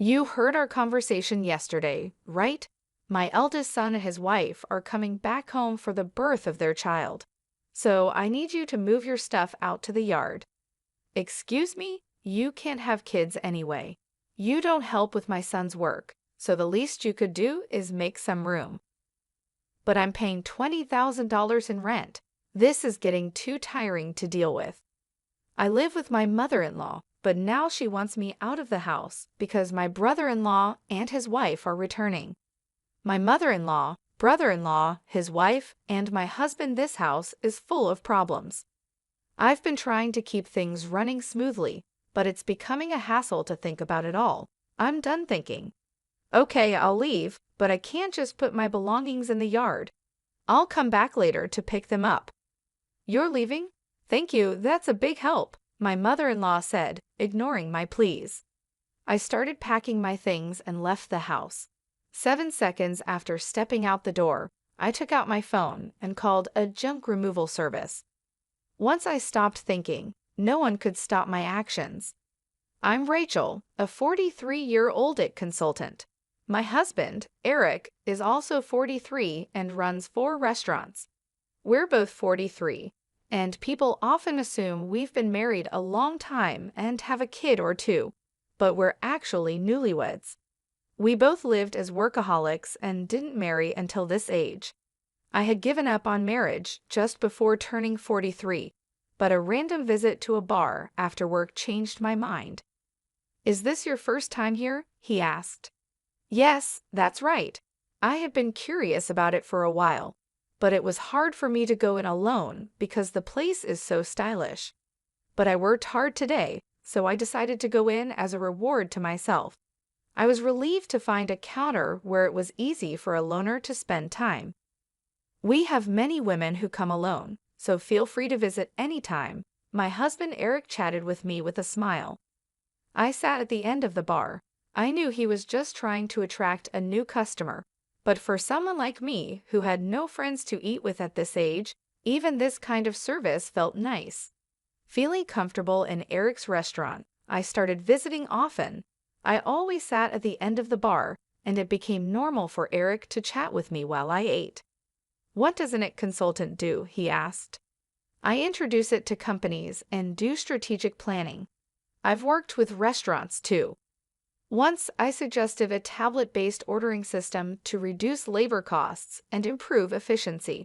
You heard our conversation yesterday, right? My eldest son and his wife are coming back home for the birth of their child. So I need you to move your stuff out to the yard. Excuse me? You can't have kids anyway. You don't help with my son's work, so the least you could do is make some room. But I'm paying $20,000 in rent. This is getting too tiring to deal with. I live with my mother-in-law, but now she wants me out of the house because my brother-in-law and his wife are returning. My mother-in-law, brother-in-law, his wife, and my husband. This house is full of problems. I've been trying to keep things running smoothly, but it's becoming a hassle to think about it all. I'm done thinking. Okay, I'll leave, but I can't just put my belongings in the yard. I'll come back later to pick them up. You're leaving? Thank you, that's a big help, my mother-in-law said, ignoring my pleas. I started packing my things and left the house. 7 seconds after stepping out the door, I took out my phone and called a junk removal service. Once I stopped thinking, no one could stop my actions. I'm Rachel, a 43-year-old IT consultant. My husband, Eric, is also 43 and runs 4 restaurants. We're both 43, and people often assume we've been married a long time and have a kid or two, but we're actually newlyweds. We both lived as workaholics and didn't marry until this age. I had given up on marriage just before turning 43, but a random visit to a bar after work changed my mind. Is this your first time here? He asked. Yes, that's right. I had been curious about it for a while, but it was hard for me to go in alone because the place is so stylish. But I worked hard today, so I decided to go in as a reward to myself. I was relieved to find a counter where it was easy for a loner to spend time. We have many women who come alone, so feel free to visit anytime. My husband Eric chatted with me with a smile. I sat at the end of the bar. I knew he was just trying to attract a new customer, but for someone like me who had no friends to eat with at this age, even this kind of service felt nice. Feeling comfortable in Eric's restaurant, I started visiting often. I always sat at the end of the bar, and it became normal for Eric to chat with me while I ate. What does an IT consultant do? He asked. I introduce it to companies and do strategic planning. I've worked with restaurants too. Once I suggested a tablet-based ordering system to reduce labor costs and improve efficiency.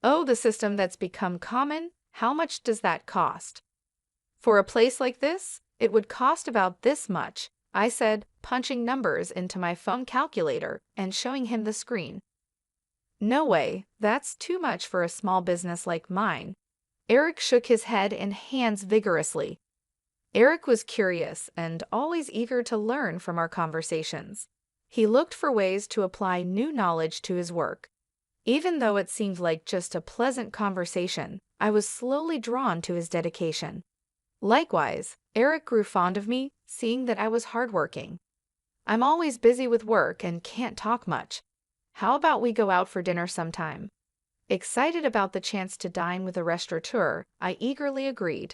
Oh, the system that's become common? How much does that cost? For a place like this, it would cost about this much, I said, punching numbers into my phone calculator and showing him the screen. No way, that's too much for a small business like mine. Eric shook his head and hands vigorously. Eric was curious and always eager to learn from our conversations. He looked for ways to apply new knowledge to his work. Even though it seemed like just a pleasant conversation, I was slowly drawn to his dedication. Likewise, Eric grew fond of me, seeing that I was hardworking. I'm always busy with work and can't talk much. How about we go out for dinner sometime? Excited about the chance to dine with a restaurateur, I eagerly agreed.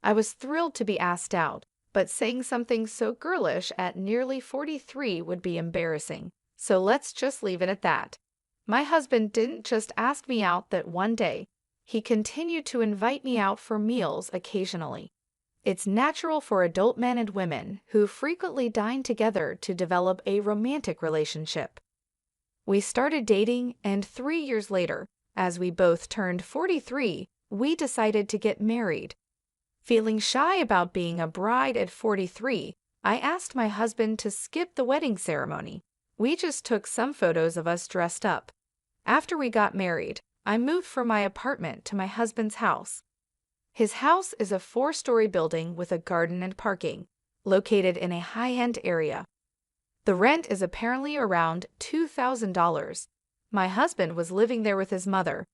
I was thrilled to be asked out, but saying something so girlish at nearly 43 would be embarrassing, so let's just leave it at that. My husband didn't just ask me out that one day. He continued to invite me out for meals occasionally. It's natural for adult men and women who frequently dine together to develop a romantic relationship. We started dating, and 3 years later, as we both turned 43, we decided to get married. Feeling shy about being a bride at 43, I asked my husband to skip the wedding ceremony. We just took some photos of us dressed up. After we got married, I moved from my apartment to my husband's house. His house is a 4-story building with a garden and parking, located in a high-end area. The rent is apparently around $2,000. My husband was living there with his mother.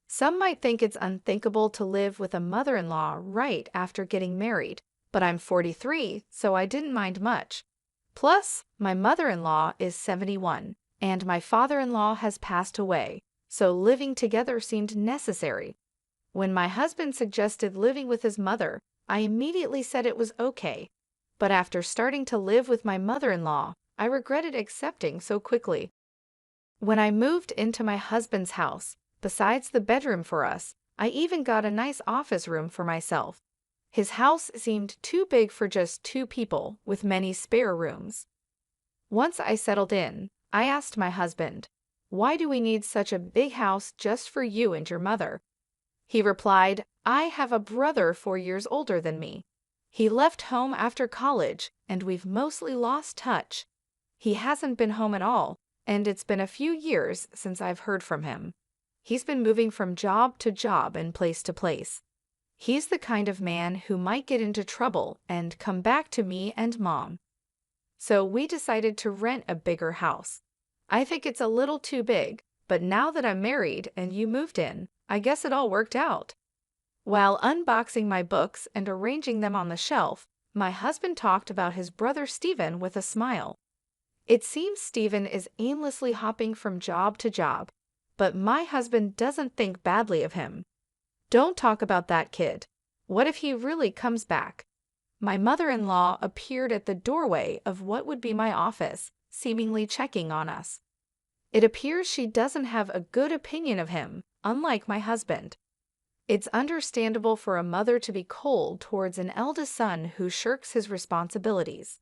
Some might think it's unthinkable to live with a mother-in-law right after getting married, but I'm 43, so I didn't mind much. Plus, my mother-in-law is 71, and my father-in-law has passed away, so living together seemed necessary. When my husband suggested living with his mother, I immediately said it was okay. But after starting to live with my mother-in-law, I regretted accepting so quickly. When I moved into my husband's house, besides the bedroom for us, I even got a nice office room for myself. His house seemed too big for just two people, with many spare rooms. Once I settled in, I asked my husband, "Why do we need such a big house just for you and your mother?" He replied, "I have a brother 4 years older than me. He left home after college, and we've mostly lost touch. He hasn't been home at all, and it's been a few years since I've heard from him. He's been moving from job to job and place to place. He's the kind of man who might get into trouble and come back to me and Mom. So we decided to rent a bigger house. I think it's a little too big, but now that I'm married and you moved in, I guess it all worked out." While unboxing my books and arranging them on the shelf, my husband talked about his brother Stephen with a smile. "It seems Stephen is aimlessly hopping from job to job, but my husband doesn't think badly of him. Don't talk about that kid. What if he really comes back?" My mother-in-law appeared at the doorway of what would be my office, seemingly checking on us. It appears she doesn't have a good opinion of him, unlike my husband. It's understandable for a mother to be cold towards an eldest son who shirks his responsibilities.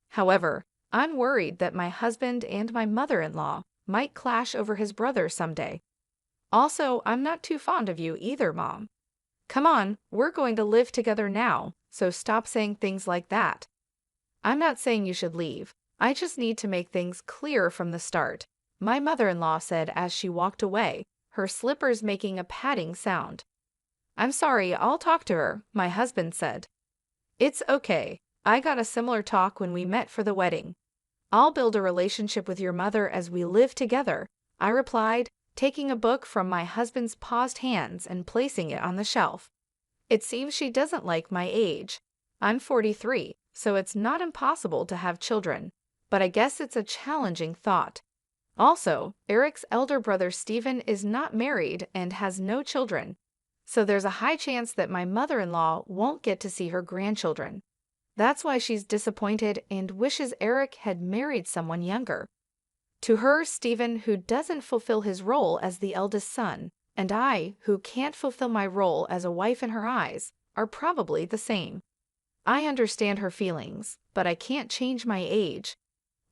However, I'm worried that my husband and my mother-in-law might clash over his brother someday. Also, I'm not too fond of you either, Mom. Come on, we're going to live together now, so stop saying things like that. I'm not saying you should leave. I just need to make things clear from the start, my mother-in-law said as she walked away, her slippers making a padding sound. "I'm sorry, I'll talk to her," my husband said. "It's okay. I got a similar talk when we met for the wedding. I'll build a relationship with your mother as we live together," I replied, taking a book from my husband's paused hands and placing it on the shelf. It seems she doesn't like my age. I'm 43, so it's not impossible to have children, but I guess it's a challenging thought. Also, Eric's elder brother Stephen is not married and has no children, so there's a high chance that my mother-in-law won't get to see her grandchildren. That's why she's disappointed and wishes Eric had married someone younger. To her, Stephen, who doesn't fulfill his role as the eldest son, and I, who can't fulfill my role as a wife in her eyes, are probably the same. I understand her feelings, but I can't change my age.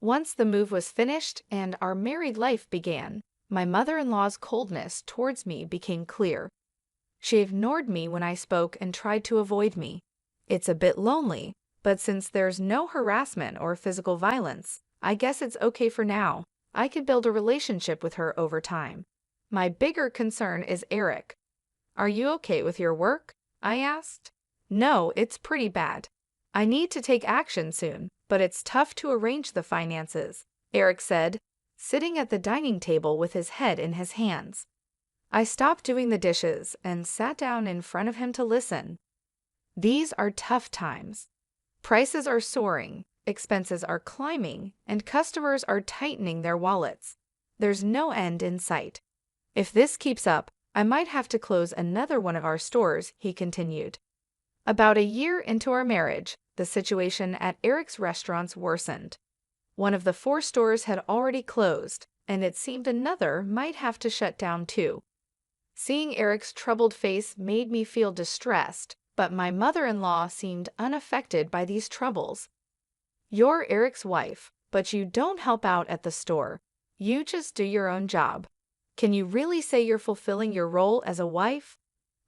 Once the move was finished and our married life began, my mother-in-law's coldness towards me became clear. She ignored me when I spoke and tried to avoid me. It's a bit lonely, but since there's no harassment or physical violence, I guess it's okay for now. I could build a relationship with her over time. My bigger concern is Eric. "Are you okay with your work?" I asked. "No, it's pretty bad. I need to take action soon, but it's tough to arrange the finances," Eric said, sitting at the dining table with his head in his hands. I stopped doing the dishes and sat down in front of him to listen. These are tough times. Prices are soaring, expenses are climbing, and customers are tightening their wallets. There's no end in sight. If this keeps up, I might have to close another one of our stores, he continued. About a year into our marriage, the situation at Eric's restaurants worsened. One of the 4 stores had already closed, and it seemed another might have to shut down too. Seeing Eric's troubled face made me feel distressed, but my mother-in-law seemed unaffected by these troubles. "You're Eric's wife, but you don't help out at the store. You just do your own job. Can you really say you're fulfilling your role as a wife?"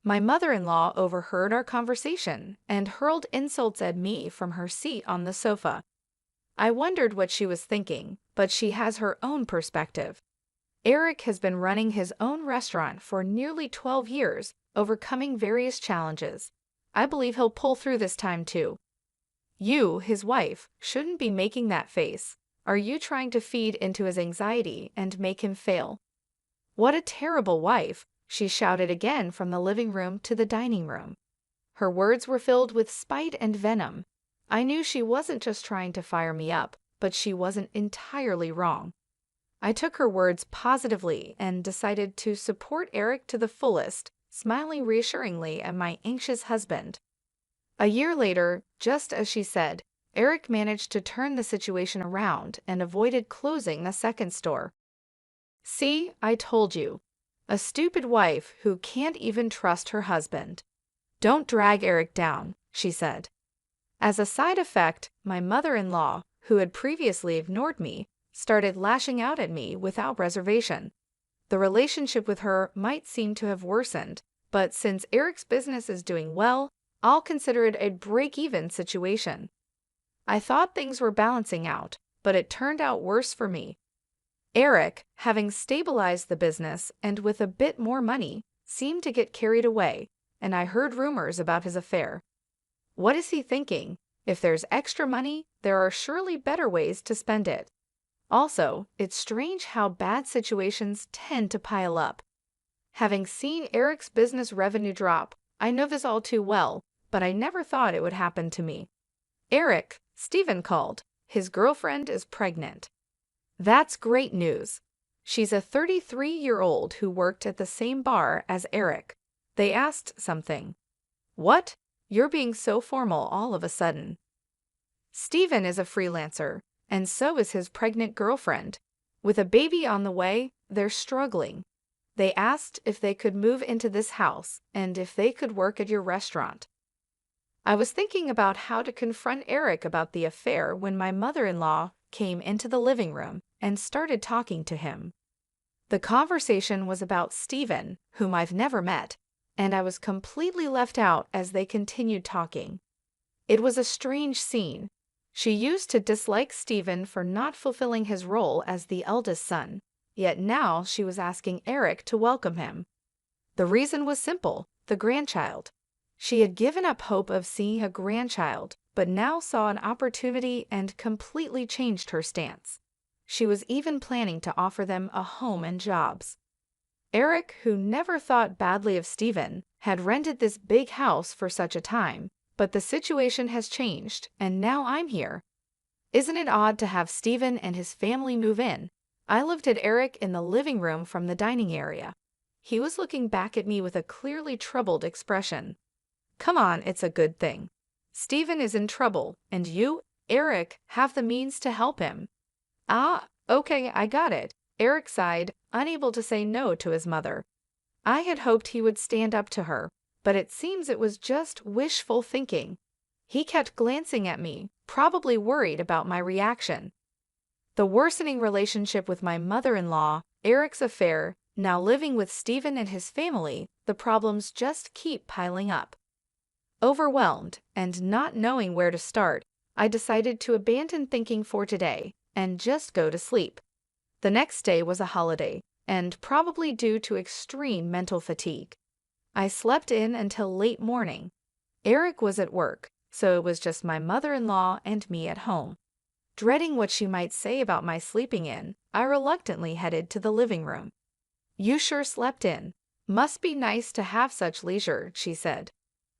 My mother-in-law overheard our conversation and hurled insults at me from her seat on the sofa. I wondered what she was thinking, but she has her own perspective. Eric has been running his own restaurant for nearly 12 years, overcoming various challenges. I believe he'll pull through this time too. You, his wife, shouldn't be making that face. Are you trying to feed into his anxiety and make him fail? "What a terrible wife," she shouted again from the living room to the dining room. Her words were filled with spite and venom. I knew she wasn't just trying to fire me up, but she wasn't entirely wrong. I took her words positively and decided to support Eric to the fullest, smiling reassuringly at my anxious husband. A year later, just as she said, Eric managed to turn the situation around and avoided closing the second store. See, I told you. A stupid wife who can't even trust her husband. Don't drag Eric down, she said. As a side effect, my mother-in-law, who had previously ignored me, started lashing out at me without reservation. The relationship with her might seem to have worsened, but since Eric's business is doing well, I'll consider it a break-even situation. I thought things were balancing out, but it turned out worse for me. Eric, having stabilized the business and with a bit more money, seemed to get carried away, and I heard rumors about his affair. What is he thinking? If there's extra money, there are surely better ways to spend it. Also, it's strange how bad situations tend to pile up. Having seen Eric's business revenue drop, I know this all too well, but I never thought it would happen to me. Eric, Stephen called. His girlfriend is pregnant. That's great news. She's a 33-year-old who worked at the same bar as Eric. They asked something. What? You're being so formal all of a sudden. Stephen is a freelancer, and so is his pregnant girlfriend. With a baby on the way, they're struggling. They asked if they could move into this house and if they could work at your restaurant. I was thinking about how to confront Eric about the affair when my mother-in-law came into the living room and started talking to him. The conversation was about Stephen, whom I've never met, and I was completely left out as they continued talking. It was a strange scene. She used to dislike Stephen for not fulfilling his role as the eldest son, yet now she was asking Eric to welcome him. The reason was simple: the grandchild. She had given up hope of seeing a grandchild, but now saw an opportunity and completely changed her stance. She was even planning to offer them a home and jobs. Eric, who never thought badly of Stephen, had rented this big house for such a time, but the situation has changed, and now I'm here. Isn't it odd to have Stephen and his family move in? I looked at Eric in the living room from the dining area. He was looking back at me with a clearly troubled expression. Come on, it's a good thing. Stephen is in trouble, and you, Eric, have the means to help him. Ah, okay, I got it. Eric sighed, unable to say no to his mother. I had hoped he would stand up to her, but it seems it was just wishful thinking. He kept glancing at me, probably worried about my reaction. The worsening relationship with my mother-in-law, Eric's affair, now living with Stephen and his family, the problems just keep piling up. Overwhelmed and not knowing where to start, I decided to abandon thinking for today and just go to sleep. The next day was a holiday, and probably due to extreme mental fatigue. I slept in until late morning. Eric was at work, so it was just my mother-in-law and me at home. Dreading what she might say about my sleeping in, I reluctantly headed to the living room. You sure slept in. Must be nice to have such leisure, she said.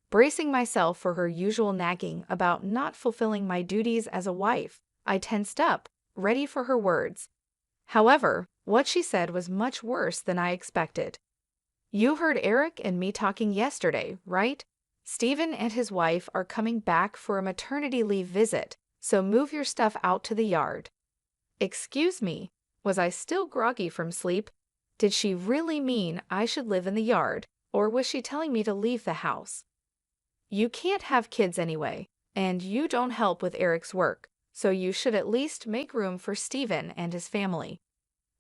Bracing myself for her usual nagging about not fulfilling my duties as a wife, I tensed up, ready for her words. However, what she said was much worse than I expected. You heard Eric and me talking yesterday, right? Stephen and his wife are coming back for a maternity leave visit, so move your stuff out to the yard. Excuse me, was I still groggy from sleep? Did she really mean I should live in the yard, or was she telling me to leave the house? You can't have kids anyway, and you don't help with Eric's work, so you should at least make room for Stephen and his family.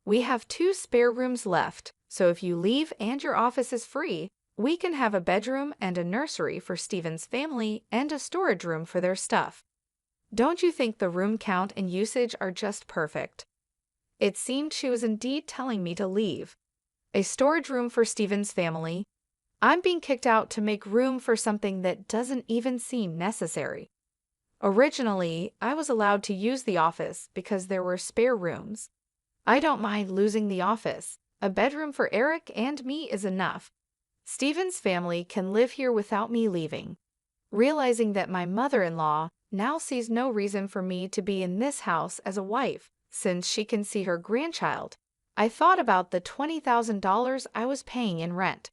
We have 2 spare rooms left, so if you leave and your office is free, we can have a bedroom and a nursery for Stephen's family and a storage room for their stuff. Don't you think the room count and usage are just perfect? It seemed she was indeed telling me to leave. A storage room for Stephen's family. I'm being kicked out to make room for something that doesn't even seem necessary. Originally, I was allowed to use the office because there were spare rooms. I don't mind losing the office. A bedroom for Eric and me is enough. Stephen's family can live here without me leaving. Realizing that my mother-in-law now sees no reason for me to be in this house as a wife, since she can see her grandchild, I thought about the $20,000 I was paying in rent.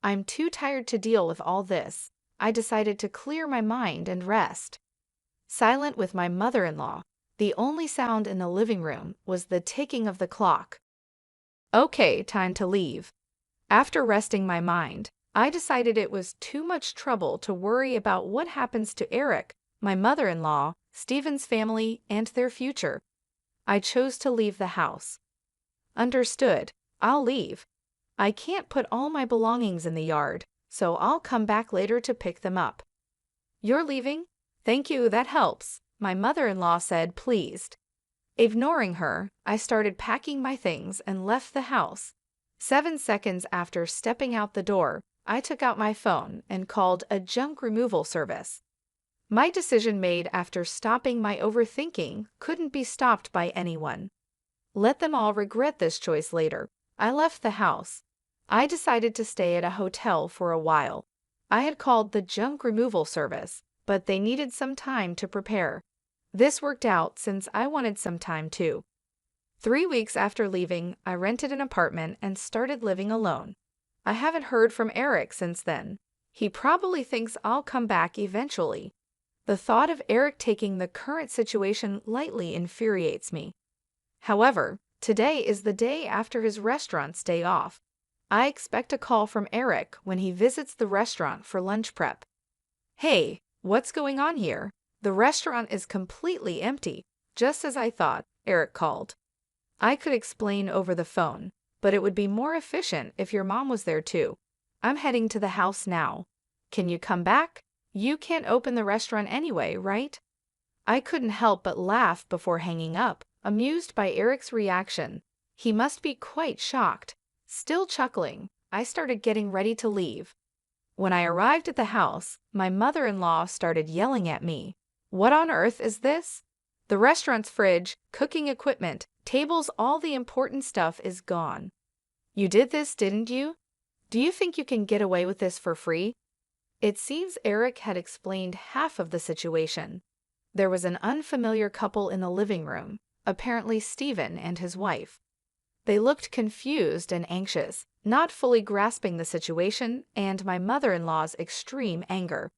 I'm too tired to deal with all this. I decided to clear my mind and rest. silent with my mother-in-law. The only sound in the living room was the ticking of the clock. Okay, time to leave. After resting my mind, I decided it was too much trouble to worry about what happens to Eric, my mother-in-law, Steven's family, and their future. I chose to leave the house. Understood. I'll leave. I can't put all my belongings in the yard, so I'll come back later to pick them up. You're leaving? Thank you, that helps, my mother-in-law said, pleased. Ignoring her, I started packing my things and left the house. 7 seconds after stepping out the door, I took out my phone and called a junk removal service. My decision made after stopping my overthinking couldn't be stopped by anyone. Let them all regret this choice later. I left the house. I decided to stay at a hotel for a while. I had called the junk removal service, but they needed some time to prepare. This worked out since I wanted some time too. 3 weeks after leaving, I rented an apartment and started living alone. I haven't heard from Eric since then. He probably thinks I'll come back eventually. The thought of Eric taking the current situation lightly infuriates me. However, today is the day after his restaurant's day off. I expect a call from Eric when he visits the restaurant for lunch prep. Hey, what's going on here? The restaurant is completely empty, just as I thought, Eric called. I could explain over the phone, but it would be more efficient if your mom was there too. I'm heading to the house now. Can you come back? You can't open the restaurant anyway, right? I couldn't help but laugh before hanging up, amused by Eric's reaction. He must be quite shocked. Still chuckling, I started getting ready to leave. When I arrived at the house, my mother-in-law started yelling at me. What on earth is this? The restaurant's fridge, cooking equipment, tables, all the important stuff is gone. You did this, didn't you? Do you think you can get away with this for free? It seems Eric had explained half of the situation. There was an unfamiliar couple in the living room, apparently Steven and his wife. They looked confused and anxious, not fully grasping the situation and my mother-in-law's extreme anger.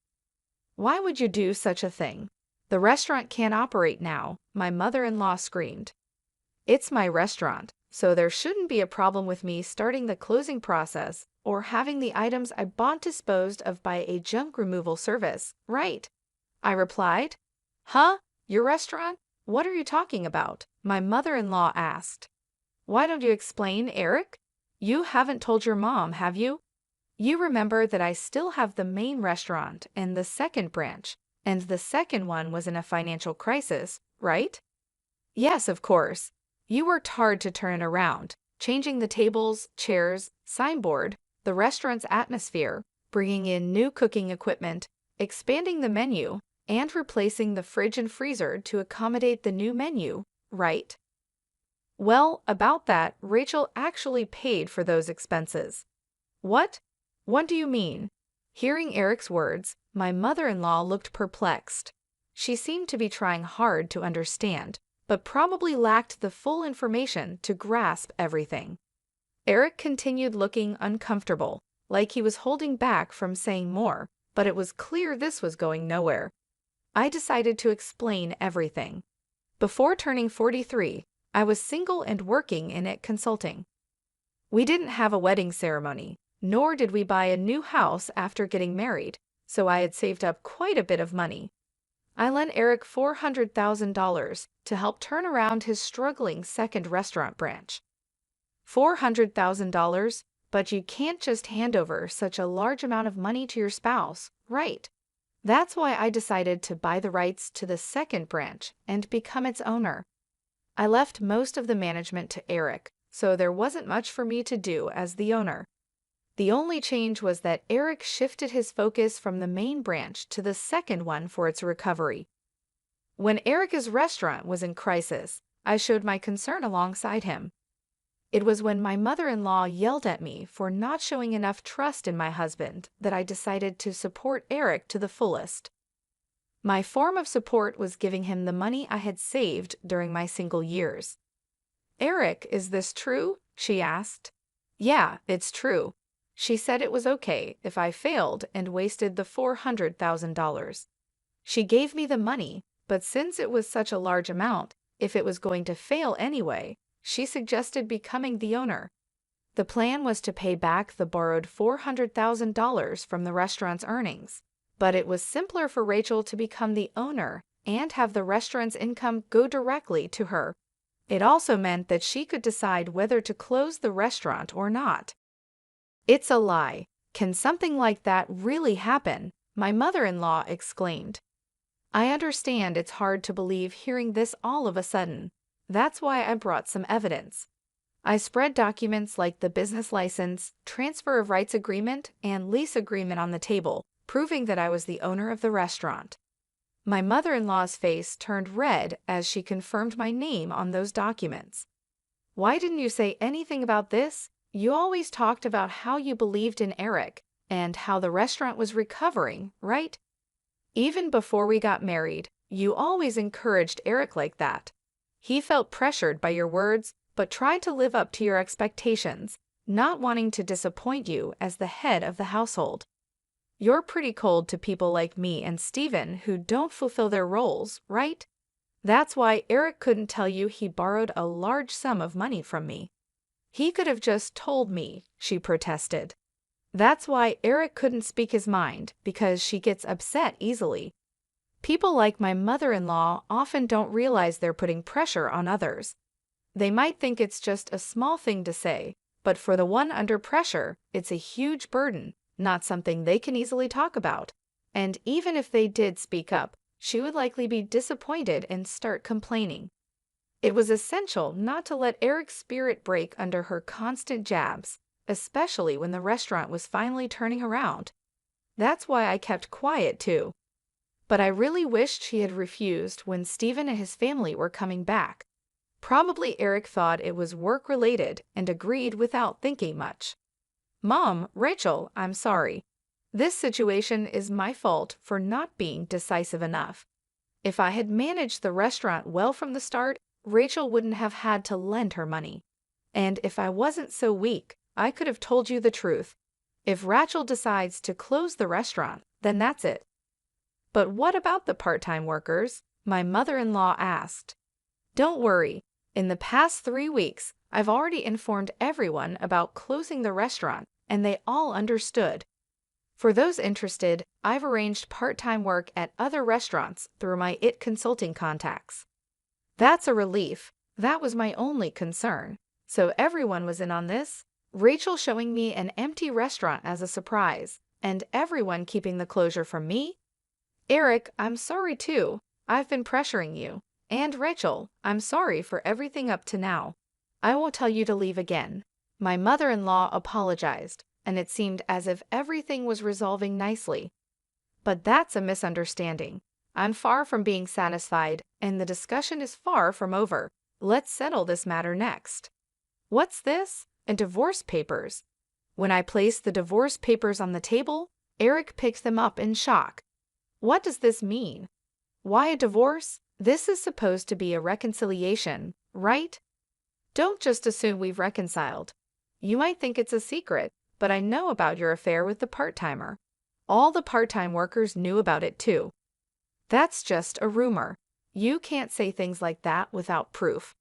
Why would you do such a thing? The restaurant can't operate now, my mother-in-law screamed. It's my restaurant, so there shouldn't be a problem with me starting the closing process or having the items I bought disposed of by a junk removal service, right? I replied. Huh? Your restaurant? What are you talking about? My mother-in-law asked. Why don't you explain, Eric? You haven't told your mom, have you? You remember that I still have the main restaurant and the second branch, and the second one was in a financial crisis, right? Yes, of course. You worked hard to turn it around, changing the tables, chairs, signboard, the restaurant's atmosphere, bringing in new cooking equipment, expanding the menu, and replacing the fridge and freezer to accommodate the new menu, right? Well, about that, Rachel actually paid for those expenses. What? What do you mean? Hearing Eric's words, my mother-in-law looked perplexed. She seemed to be trying hard to understand, but probably lacked the full information to grasp everything. Eric continued looking uncomfortable, like he was holding back from saying more, but it was clear this was going nowhere. I decided to explain everything. Before turning 43, I was single and working in it consulting. We didn't have a wedding ceremony, nor did we buy a new house after getting married, so I had saved up quite a bit of money. I lent Eric $400,000 to help turn around his struggling second restaurant branch. $400,000, but you can't just hand over such a large amount of money to your spouse, right? That's why I decided to buy the rights to the second branch and become its owner. I left most of the management to Eric, so there wasn't much for me to do as the owner. The only change was that Eric shifted his focus from the main branch to the second one for its recovery. When Eric's restaurant was in crisis, I showed my concern alongside him. It was when my mother-in-law yelled at me for not showing enough trust in my husband that I decided to support Eric to the fullest. My form of support was giving him the money I had saved during my single years. Eric, is this true? She asked. Yeah, it's true. She said it was okay if I failed and wasted the $400,000. She gave me the money, but since it was such a large amount, if it was going to fail anyway, she suggested becoming the owner. The plan was to pay back the borrowed $400,000 from the restaurant's earnings, but it was simpler for Rachel to become the owner and have the restaurant's income go directly to her. It also meant that she could decide whether to close the restaurant or not. It's a lie. Can something like that really happen? My mother-in-law exclaimed. I understand it's hard to believe hearing this all of a sudden. That's why I brought some evidence. I spread documents like the business license, transfer of rights agreement, and lease agreement on the table, proving that I was the owner of the restaurant. My mother-in-law's face turned red as she confirmed my name on those documents. Why didn't you say anything about this? You always talked about how you believed in Eric and how the restaurant was recovering, right? Even before we got married, you always encouraged Eric like that. He felt pressured by your words, but tried to live up to your expectations, not wanting to disappoint you as the head of the household. You're pretty cold to people like me and Steven who don't fulfill their roles, right? That's why Eric couldn't tell you he borrowed a large sum of money from me. He could have just told me, she protested. That's why Eric couldn't speak his mind, because she gets upset easily. People like my mother-in-law often don't realize they're putting pressure on others. They might think it's just a small thing to say, but for the one under pressure, it's a huge burden, not something they can easily talk about. And even if they did speak up, she would likely be disappointed and start complaining. It was essential not to let Eric's spirit break under her constant jabs, especially when the restaurant was finally turning around. That's why I kept quiet too. But I really wished she had refused when Steven and his family were coming back. Probably Eric thought it was work-related and agreed without thinking much. Mom, Rachel, I'm sorry. This situation is my fault for not being decisive enough. If I had managed the restaurant well from the start, Rachel wouldn't have had to lend her money. And if I wasn't so weak, I could have told you the truth. If Rachel decides to close the restaurant, then that's it. But what about the part-time workers? My mother-in-law asked. Don't worry. In the past 3 weeks, I've already informed everyone about closing the restaurant, and they all understood. For those interested, I've arranged part-time work at other restaurants through my IT consulting contacts. That's a relief. That was my only concern. So everyone was in on this? Rachel showing me an empty restaurant as a surprise, and everyone keeping the closure from me? Eric, I'm sorry too. I've been pressuring you. And Rachel, I'm sorry for everything up to now. I won't tell you to leave again. My mother-in-law apologized, and it seemed as if everything was resolving nicely. But that's a misunderstanding. I'm far from being satisfied, and the discussion is far from over. Let's settle this matter next. What's this? Divorce papers. When I placed the divorce papers on the table, Eric picked them up in shock. What does this mean? Why a divorce? This is supposed to be a reconciliation, right? Don't just assume we've reconciled. You might think it's a secret, but I know about your affair with the part-timer. All the part-time workers knew about it too. That's just a rumor. You can't say things like that without proof.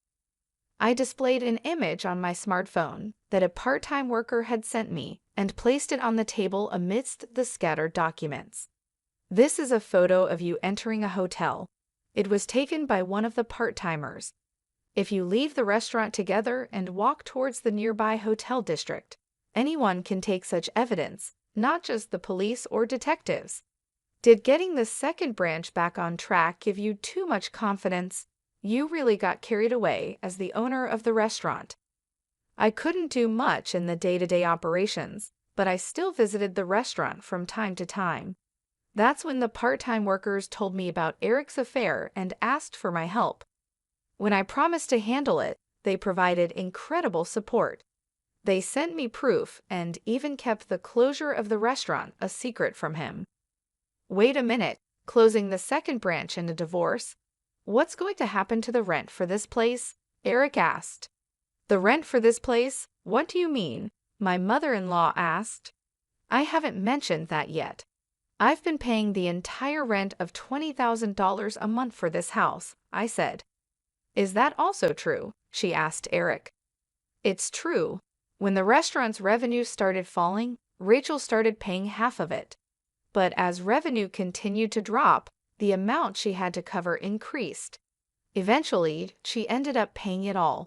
I displayed an image on my smartphone that a part-time worker had sent me and placed it on the table amidst the scattered documents. This is a photo of you entering a hotel. It was taken by one of the part-timers. If you leave the restaurant together and walk towards the nearby hotel district, anyone can take such evidence, not just the police or detectives. Did getting the second branch back on track give you too much confidence? You really got carried away as the owner of the restaurant. I couldn't do much in the day-to-day operations, but I still visited the restaurant from time to time. That's when the part-time workers told me about Eric's affair and asked for my help. When I promised to handle it, they provided incredible support. They sent me proof and even kept the closure of the restaurant a secret from him. Wait a minute, closing the second branch in a divorce? What's going to happen to the rent for this place? Eric asked. The rent for this place? What do you mean? My mother-in-law asked. I haven't mentioned that yet. I've been paying the entire rent of $20,000 a month for this house, I said. Is that also true? She asked Eric. It's true. When the restaurant's revenue started falling, Rachel started paying half of it. But as revenue continued to drop, the amount she had to cover increased. Eventually, she ended up paying it all.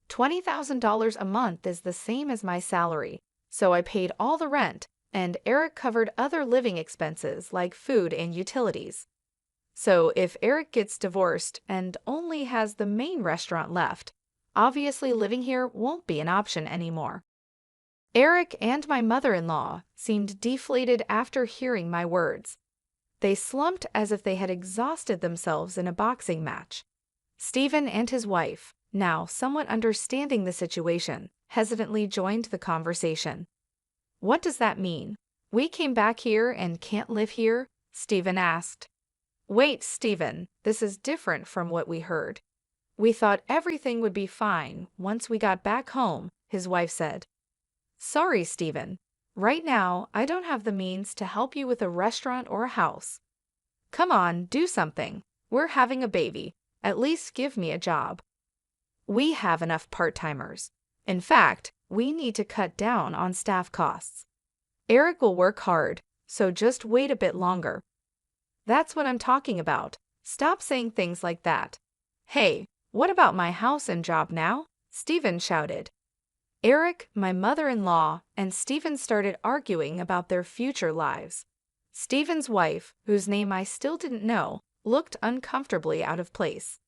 $20,000 a month is the same as my salary, so I paid all the rent, and Eric covered other living expenses like food and utilities. So if Eric gets divorced and only has the main restaurant left, obviously living here won't be an option anymore. Eric and my mother-in-law seemed deflated after hearing my words. They slumped as if they had exhausted themselves in a boxing match. Stephen and his wife, now somewhat understanding the situation, hesitantly joined the conversation. What does that mean? We came back here and can't live here? Stephen asked. Wait, Stephen, this is different from what we heard. We thought everything would be fine once we got back home, his wife said. Sorry, Stephen. Right now, I don't have the means to help you with a restaurant or a house. Come on, do something. We're having a baby. At least give me a job. We have enough part-timers. In fact, we need to cut down on staff costs. Eric will work hard, so just wait a bit longer. That's what I'm talking about. Stop saying things like that. Hey, what about my house and job now? Stephen shouted. Eric, my mother-in-law, and Stephen started arguing about their future lives. Stephen's wife, whose name I still didn't know, looked uncomfortably out of place.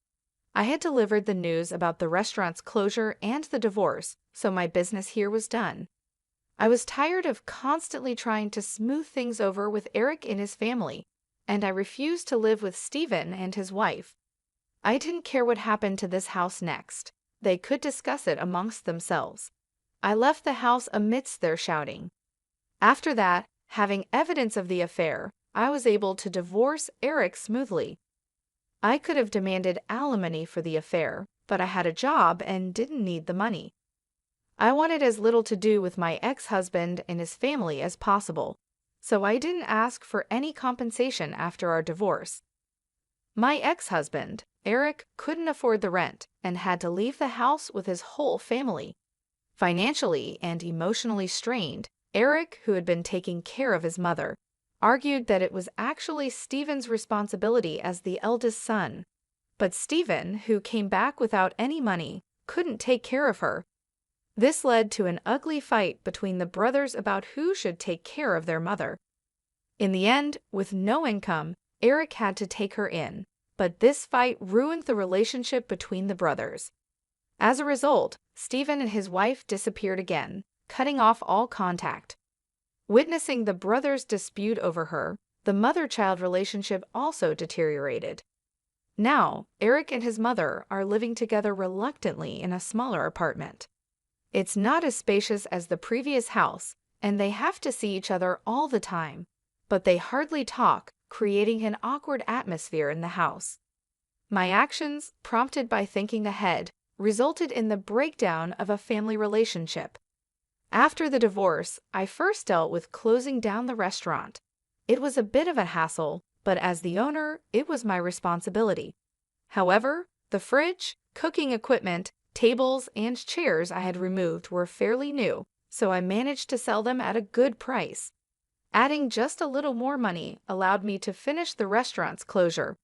I had delivered the news about the restaurant's closure and the divorce, so my business here was done. I was tired of constantly trying to smooth things over with Eric and his family, and I refused to live with Stephen and his wife. I didn't care what happened to this house next. They could discuss it amongst themselves. I left the house amidst their shouting. After that, having evidence of the affair, I was able to divorce Eric smoothly. I could have demanded alimony for the affair, but I had a job and didn't need the money. I wanted as little to do with my ex-husband and his family as possible, so I didn't ask for any compensation after our divorce. My ex-husband, Eric, couldn't afford the rent and had to leave the house with his whole family. Financially and emotionally strained, Eric, who had been taking care of his mother, argued that it was actually Stephen's responsibility as the eldest son. But Stephen, who came back without any money, couldn't take care of her. This led to an ugly fight between the brothers about who should take care of their mother. In the end, with no income, Eric had to take her in, but this fight ruined the relationship between the brothers. As a result, Stephen and his wife disappeared again, cutting off all contact. Witnessing the brothers' dispute over her, the mother-child relationship also deteriorated. Now, Eric and his mother are living together reluctantly in a smaller apartment. It's not as spacious as the previous house, and they have to see each other all the time, but they hardly talk, creating an awkward atmosphere in the house. My actions, prompted by thinking ahead, resulted in the breakdown of a family relationship. After the divorce, I first dealt with closing down the restaurant. It was a bit of a hassle, but as the owner, it was my responsibility. However, the fridge, cooking equipment, tables, and chairs I had removed were fairly new, so I managed to sell them at a good price. Adding just a little more money allowed me to finish the restaurant's closure.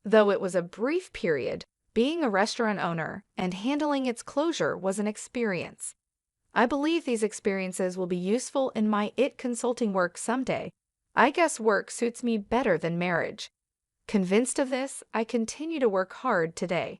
Though it was a brief period, being a restaurant owner and handling its closure was an experience. I believe these experiences will be useful in my consulting work someday. I guess work suits me better than marriage. Convinced of this, I continue to work hard today.